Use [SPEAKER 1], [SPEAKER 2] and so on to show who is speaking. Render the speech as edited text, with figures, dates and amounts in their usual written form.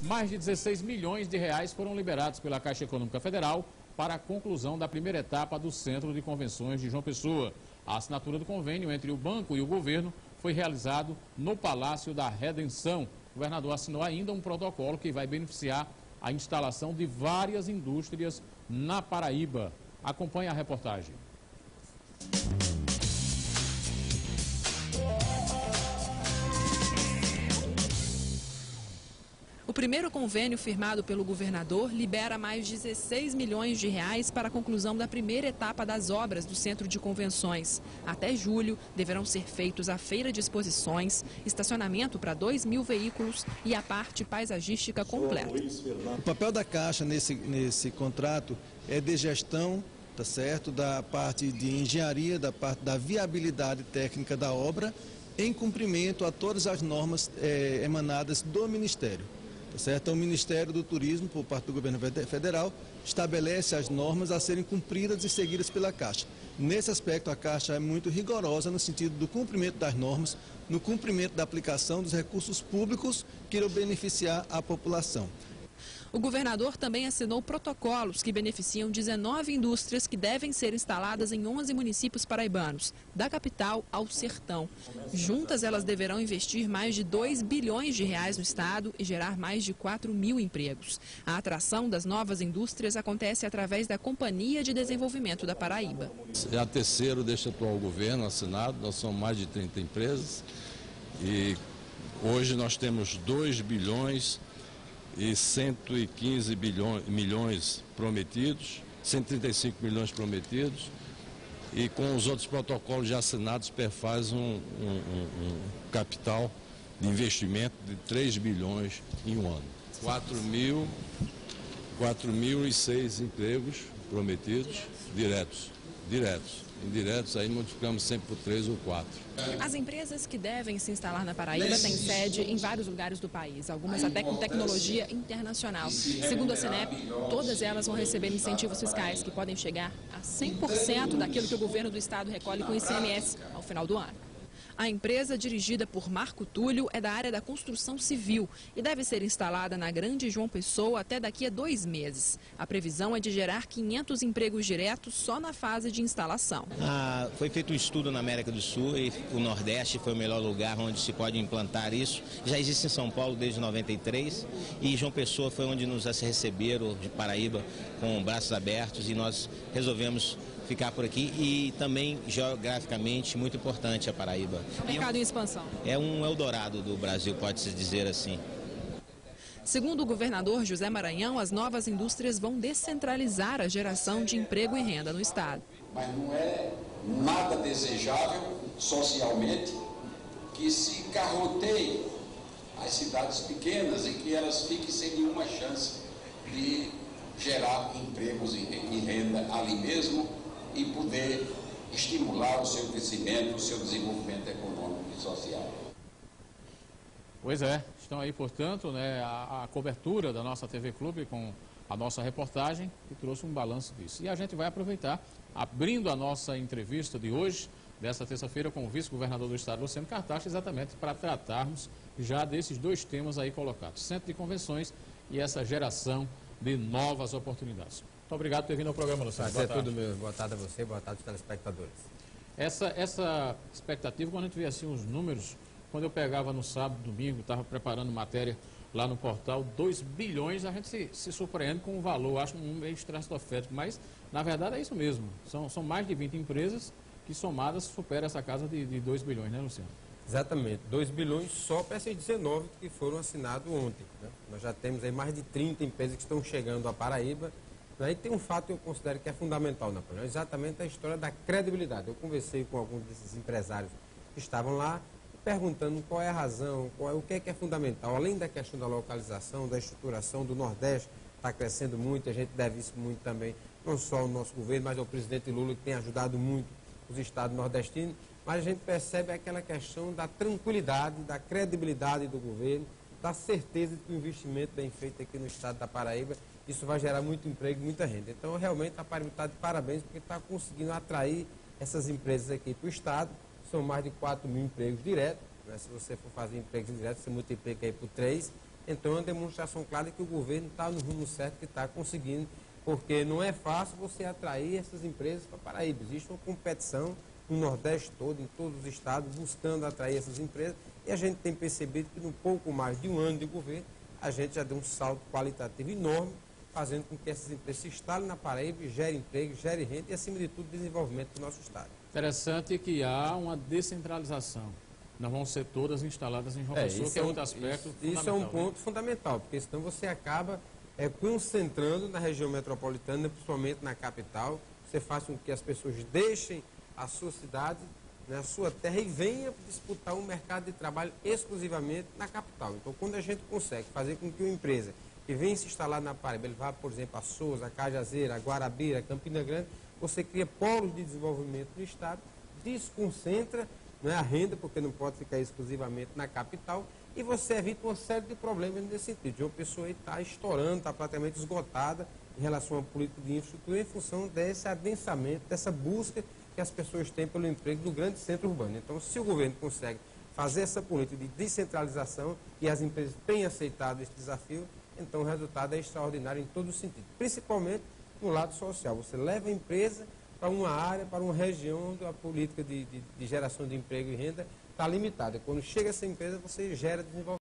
[SPEAKER 1] Mais de 16 milhões de reais foram liberados pela Caixa Econômica Federal para a conclusão da primeira etapa do Centro de Convenções de João Pessoa. A assinatura do convênio entre o banco e o governo foi realizado no Palácio da Redenção. O governador assinou ainda um protocolo que vai beneficiar a instalação de várias indústrias na Paraíba. Acompanhe a reportagem.
[SPEAKER 2] O primeiro convênio firmado pelo governador libera mais de 16 milhões de reais para a conclusão da primeira etapa das obras do Centro de Convenções. Até julho, deverão ser feitos a feira de exposições, estacionamento para 2.000 veículos e a parte paisagística completa.
[SPEAKER 3] O papel da Caixa nesse contrato é de gestão, tá certo, da parte de engenharia, da parte da viabilidade técnica da obra, em cumprimento a todas as normas emanadas do Ministério. Certo? O Ministério do Turismo, por parte do governo federal, estabelece as normas a serem cumpridas e seguidas pela Caixa. Nesse aspecto, a Caixa é muito rigorosa no sentido do cumprimento das normas, no cumprimento da aplicação dos recursos públicos que irão beneficiar a população.
[SPEAKER 2] O governador também assinou protocolos que beneficiam 19 indústrias que devem ser instaladas em 11 municípios paraibanos, da capital ao sertão. Juntas, elas deverão investir mais de 2 bilhões de reais no estado e gerar mais de 4.000 empregos. A atração das novas indústrias acontece através da Companhia de Desenvolvimento da Paraíba.
[SPEAKER 4] É a terceira deste atual governo assinado, nós somos mais de 30 empresas e hoje nós temos 2 bilhões e 115 milhões prometidos, 135 milhões prometidos, e com os outros protocolos já assinados perfaz um capital de investimento de 3 bilhões em um ano. 4.006 empregos prometidos, diretos. Indiretos, aí multiplicamos sempre por 3 ou 4.
[SPEAKER 2] As empresas que devem se instalar na Paraíba têm sede em vários lugares do país, algumas até com tecnologia internacional. Segundo a Cinep, todas elas vão receber incentivos fiscais que podem chegar a 100% daquilo que o governo do estado recolhe com o ICMS ao final do ano. A empresa, dirigida por Marco Túlio, é da área da construção civil e deve ser instalada na Grande João Pessoa até daqui a 2 meses. A previsão é de gerar 500 empregos diretos só na fase de instalação.
[SPEAKER 5] Foi feito um estudo na América do Sul e o Nordeste foi o melhor lugar onde se pode implantar isso. Já existe em São Paulo desde 93 e João Pessoa foi onde nos receberam, de Paraíba, com braços abertos, e nós resolvemos ficar por aqui, e também geograficamente muito importante a Paraíba.
[SPEAKER 2] Mercado em expansão.
[SPEAKER 5] É um Eldorado do Brasil, pode-se dizer assim.
[SPEAKER 2] Segundo o governador José Maranhão, as novas indústrias vão descentralizar a geração de emprego e renda no estado.
[SPEAKER 6] Mas não é nada desejável socialmente que se garroteie as cidades pequenas e que elas fiquem sem nenhuma chance de gerar empregos e renda ali mesmo e poder estimular o seu crescimento, o seu desenvolvimento econômico e social.
[SPEAKER 1] Pois é, estão aí, portanto, a cobertura da nossa TV Clube com a nossa reportagem, que trouxe um balanço disso. E a gente vai aproveitar, abrindo a nossa entrevista de hoje, desta terça-feira, com o vice-governador do estado, Luciano Cartacho, exatamente para tratarmos já desses 2 temas aí colocados, Centro de Convenções e essa geração de novas oportunidades. Muito obrigado por ter vindo ao programa, Luciano.
[SPEAKER 7] Boa tarde. Tudo meu. Boa tarde a você, boa tarde aos telespectadores.
[SPEAKER 1] Essa expectativa, quando a gente vê assim os números, quando eu pegava no sábado, domingo, estava preparando matéria lá no portal, 2 bilhões, a gente se surpreende com o valor, acho um meio estratosférico, mas na verdade é isso mesmo. São mais de 20 empresas que somadas superam essa casa de 2 bilhões, né, Luciano?
[SPEAKER 7] Exatamente, 2 bilhões só para essas 19 que foram assinados ontem, né? Nós já temos aí mais de 30 empresas que estão chegando à Paraíba. Aí tem um fato que eu considero que é fundamental, Napoleão, exatamente a história da credibilidade. Eu conversei com alguns desses empresários que estavam lá, perguntando qual é a razão, o que é fundamental, além da questão da localização, da estruturação do Nordeste, está crescendo muito, a gente deve isso muito também, não só ao nosso governo, mas ao presidente Lula, que tem ajudado muito os estados nordestinos, mas a gente percebe aquela questão da tranquilidade, da credibilidade do governo, da certeza de que o investimento bem feito aqui no estado da Paraíba, isso vai gerar muito emprego e muita renda. Então, realmente, a Paraíba está de parabéns, porque está conseguindo atrair essas empresas aqui para o estado. São mais de 4.000 empregos diretos, né? Se você for fazer empregos indiretos, você multiplica aí por 3, Então é uma demonstração clara que o governo está no rumo certo, que está conseguindo, porque não é fácil você atrair essas empresas para Paraíba. Existe uma competição no Nordeste todo, em todos os estados, buscando atrair essas empresas, e a gente tem percebido que, no pouco mais de um ano de governo, a gente já deu um salto qualitativo enorme, fazendo com que essas empresas se instalem na Paraíba, gerem emprego, gerem renda e, acima de tudo, desenvolvimento do nosso estado.
[SPEAKER 1] Interessante que há uma descentralização. Não vão ser todas instaladas em João Pessoa, que é outro aspecto fundamental.
[SPEAKER 7] Isso é um ponto fundamental, porque senão você acaba concentrando na região metropolitana, principalmente na capital. Você faz com que as pessoas deixem a sua cidade, né, a sua terra, e venham disputar um mercado de trabalho exclusivamente na capital. Então, quando a gente consegue fazer com que uma empresa que vem se instalar na Paraíba, ele vá, por exemplo, a Sousa, a Cajazeira, a Guarabira, a Campina Grande, você cria polos de desenvolvimento no estado, desconcentra, né, a renda, porque não pode ficar exclusivamente na capital, e você evita uma série de problemas nesse sentido. Uma pessoa está estourando, está praticamente esgotada em relação à política de infraestrutura em função desse adensamento, dessa busca que as pessoas têm pelo emprego no grande centro urbano. Então, se o governo consegue fazer essa política de descentralização e as empresas têm aceitado esse desafio, então o resultado é extraordinário em todo o sentido, principalmente no lado social. Você leva a empresa para uma área, para uma região onde a política de geração de emprego e renda está limitada. Quando chega essa empresa, você gera desenvolvimento.